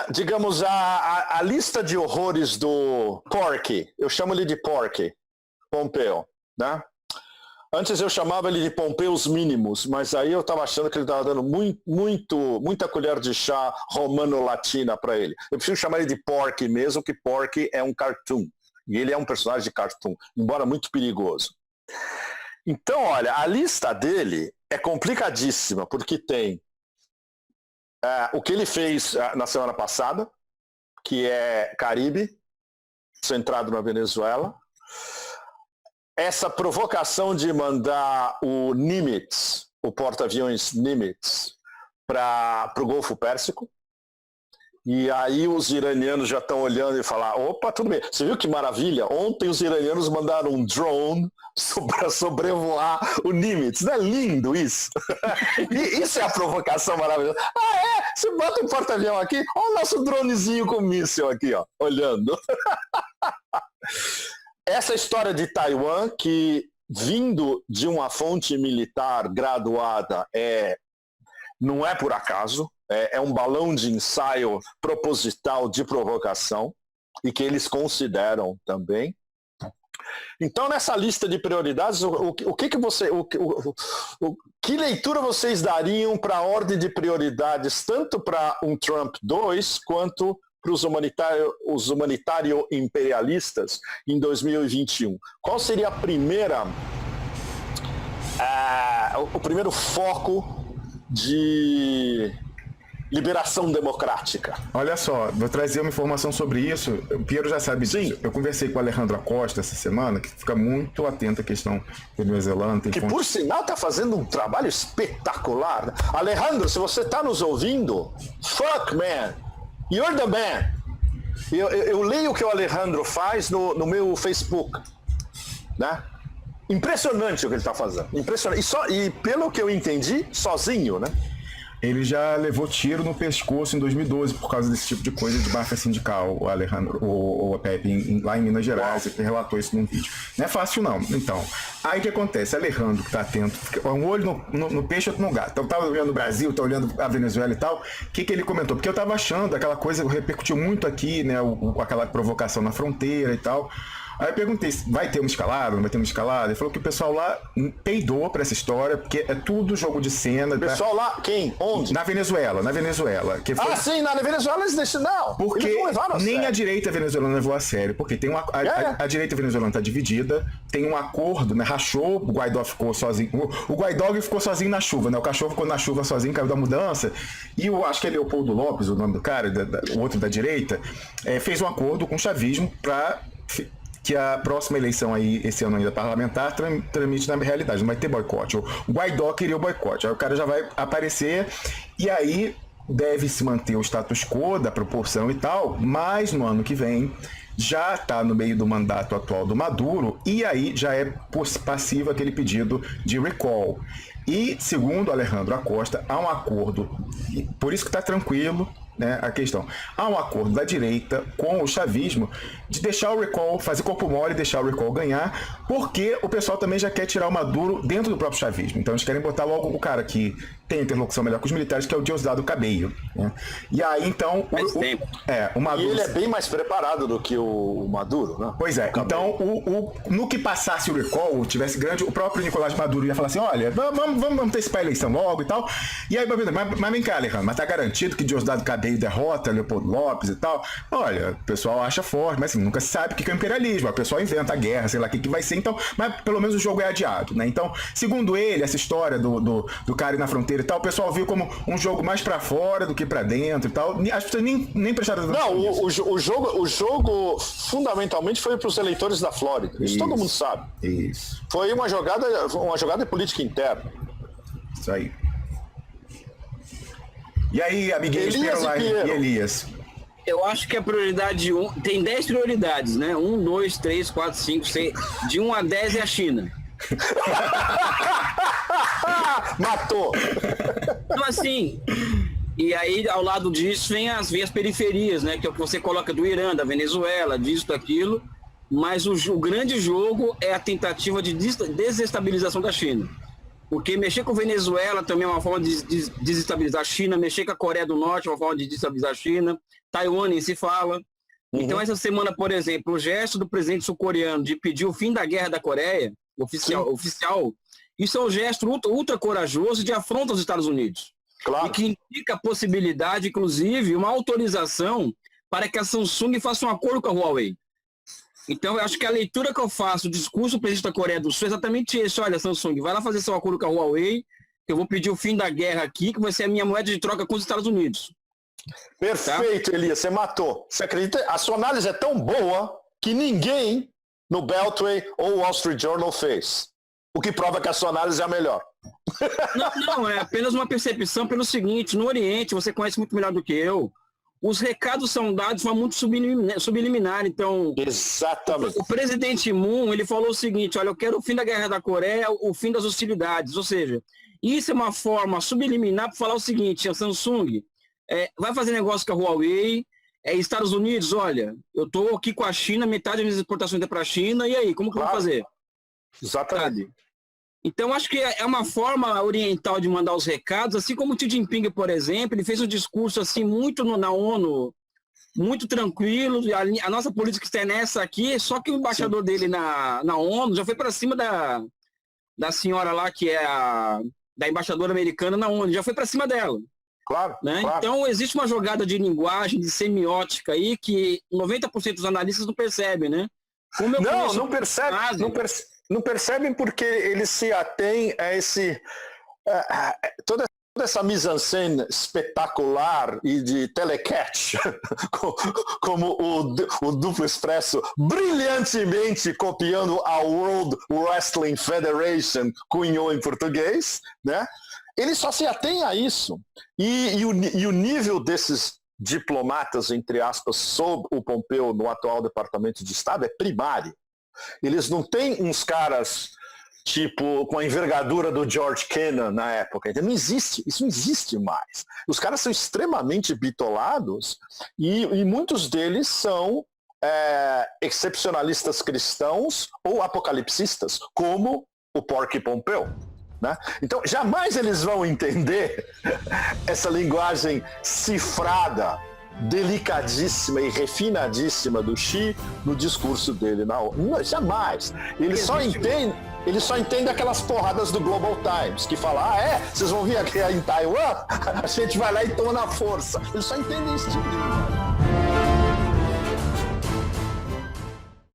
digamos, a lista de horrores do Porky, eu chamo ele de Porky, Pompeu, né? Antes eu chamava ele de Pompeus Mínimos, mas aí eu estava achando que ele estava dando muita colher de chá romano-latina para ele. Eu prefiro chamar ele de Porky mesmo, que Porky é um cartoon. E ele é um personagem de cartoon, embora muito perigoso. Então, olha, a lista dele é complicadíssima, porque tem o que ele fez na semana passada, que é Caribe, centrado na Venezuela. Essa provocação de mandar o Nimitz, o porta-aviões Nimitz, para o Golfo Pérsico. E aí os iranianos já estão olhando e falam, opa, tudo bem. Você viu que maravilha? Ontem os iranianos mandaram um drone para sobrevoar o Nimitz. Não é lindo isso? E isso é a provocação maravilhosa. Você bota um porta-avião aqui, olha o nosso dronezinho com míssil aqui, ó, olhando. Essa história de Taiwan, que vindo de uma fonte militar graduada, não é por acaso, é um balão de ensaio proposital de provocação, e que eles consideram também. Então, nessa lista de prioridades, que leitura vocês dariam para a ordem de prioridades, tanto para um Trump 2, quanto para os humanitário-imperialistas em 2021? Qual seria o primeiro foco de liberação democrática? Olha só, vou trazer uma informação sobre isso. O Piero já sabe disso. Eu conversei com o Alejandro Acosta essa semana, que fica muito atento à questão venezuelana. Que, por sinal, está fazendo um trabalho espetacular. Alejandro, se você está nos ouvindo, fuck, man! You're the man. Eu leio o que o Alejandro faz no meu Facebook, né? Impressionante o que ele está fazendo. Impressionante. E pelo que eu entendi, sozinho, né? Ele já levou tiro no pescoço em 2012 por causa desse tipo de coisa de máfia sindical, o Alejandro, o Pepe, lá em Minas Gerais. Ele relatou isso num vídeo. Não é fácil, não. Então, aí o que acontece? Alejandro, que está atento, um olho no peixe, outro no gato. Então, estava olhando o Brasil, está olhando a Venezuela e tal. O que ele comentou? Porque eu estava achando aquela coisa, repercutiu muito aqui, né? Aquela provocação na fronteira e tal. Aí eu perguntei, vai ter uma escalada, não vai ter uma escalada? Ele falou que o pessoal lá peidou pra essa história, porque é tudo jogo de cena. O pessoal lá, quem? Onde? Na Venezuela. Que foi... Sim, na Venezuela eles deixam, não. Porque eles não levaram a nem sério. A direita venezuelana levou a sério, porque tem a direita venezuelana tá dividida, tem um acordo, né? Rachou, o Guaidó ficou sozinho. O Guaidó ficou sozinho na chuva, né? O cachorro ficou na chuva sozinho, caiu da mudança. E acho que é Leopoldo Lopes, o nome do cara, o outro da direita, fez um acordo com o chavismo para que a próxima eleição aí, esse ano ainda parlamentar, tramite na realidade, não vai ter boicote. O Guaidó queria o boicote, aí o cara já vai aparecer, e aí deve se manter o status quo da proporção e tal, mas no ano que vem já está no meio do mandato atual do Maduro, e aí já é passivo aquele pedido de recall. E, segundo Alejandro Acosta, há um acordo, por isso que está tranquilo, né, a questão. Há um acordo da direita com o chavismo de deixar o recall, fazer corpo mole e deixar o recall ganhar, porque o pessoal também já quer tirar o Maduro dentro do próprio chavismo. Então eles querem botar logo o cara que tem interlocução melhor com os militares, que é o Diosdado Cabello, né? E aí, então... o Maduro... E ele é bem mais preparado do que o Maduro, né? Pois é. Então, no que passasse o recall, tivesse grande, o próprio Nicolás Maduro ia falar assim, olha, vamos antecipar a eleição logo e tal. E aí, mas vem cá, Alejandro, mas tá garantido que Diosdado Cabello derrota Leopoldo Lopes e tal? Olha, o pessoal acha forte, mas assim, nunca se sabe o que é o imperialismo. O pessoal inventa a guerra, sei lá o que vai ser, então... Mas pelo menos o jogo é adiado, né? Então, segundo ele, essa história do cara ir na fronteira e tal, o pessoal viu como um jogo mais pra fora do que pra dentro e tal. As pessoas nem prestaram atenção. Não, o jogo fundamentalmente foi pros eleitores da Flórida. Isso todo mundo sabe. Isso. Foi uma jogada política interna. Isso aí. E aí, amiguinho, e Elias? Eu acho que a prioridade tem 10 prioridades, né? 1, 2, 3, 4, 5, 6. De 1 a 10 é a China. Matou! Então, assim, e aí ao lado disso vem as periferias, né? Que é o que você coloca do Irã, da Venezuela, disso, daquilo. Mas o grande jogo é a tentativa de desestabilização da China. Porque mexer com Venezuela também é uma forma de desestabilizar a China, mexer com a Coreia do Norte é uma forma de desestabilizar a China, Taiwan nem se fala. Então, essa semana, por exemplo, o gesto do presidente sul-coreano de pedir o fim da guerra da Coreia, oficial, isso é um gesto ultra corajoso de afronta aos Estados Unidos. Claro. E que implica a possibilidade, inclusive, uma autorização para que a Samsung faça um acordo com a Huawei. Então, eu acho que a leitura que eu faço do discurso do presidente da Coreia do Sul é exatamente esse. Olha, Samsung, vai lá fazer seu acordo com a Huawei, que eu vou pedir o fim da guerra aqui, que vai ser a minha moeda de troca com os Estados Unidos. Perfeito, tá? Elias, você matou. Você acredita? A sua análise é tão boa que ninguém no Beltway ou Wall Street Journal fez. O que prova que a sua análise é a melhor. Não, é apenas uma percepção pelo seguinte, no Oriente, você conhece muito melhor do que eu, os recados são dados de forma muito subliminar, então... Exatamente. O presidente Moon, ele falou o seguinte, olha, eu quero o fim da guerra da Coreia, o fim das hostilidades, ou seja, isso é uma forma subliminar para falar o seguinte, a Samsung vai fazer negócio com a Huawei, Estados Unidos, olha, eu estou aqui com a China, metade das minhas exportações é para a China, e aí, como que eu vou fazer? Exatamente. Sabe? Então, acho que é uma forma oriental de mandar os recados, assim como o Xi Jinping, por exemplo, ele fez um discurso assim muito na ONU, muito tranquilo, a nossa política externa é essa aqui, só que o embaixador dele na ONU já foi para cima da senhora lá, que é da embaixadora americana na ONU, já foi para cima dela. Claro, né? Claro. Então, existe uma jogada de linguagem, de semiótica aí, que 90% dos analistas não percebem, né? Não percebem porque eles se atêm a toda essa mise-en-scène espetacular e de telecatch, como o Duplo Expresso brilhantemente copiando a World Wrestling Federation cunhou em português, né? Eles só se atêm a isso. E o nível desses diplomatas, entre aspas, sob o Pompeu no atual Departamento de Estado é primário. Eles não têm uns caras tipo com a envergadura do George Kennan na época. Não existe, isso não existe mais. Os caras são extremamente bitolados e muitos deles são excepcionalistas cristãos ou apocalipsistas, como o Porky Pompeu. Né? Então, jamais eles vão entender essa linguagem cifrada, delicadíssima e refinadíssima do Xi no discurso dele. Não, jamais. Ele só entende aquelas porradas do Global Times, que fala, vocês vão vir aqui em Taiwan? A gente vai lá e toma na força. Ele só entende esse tipo de linguagem.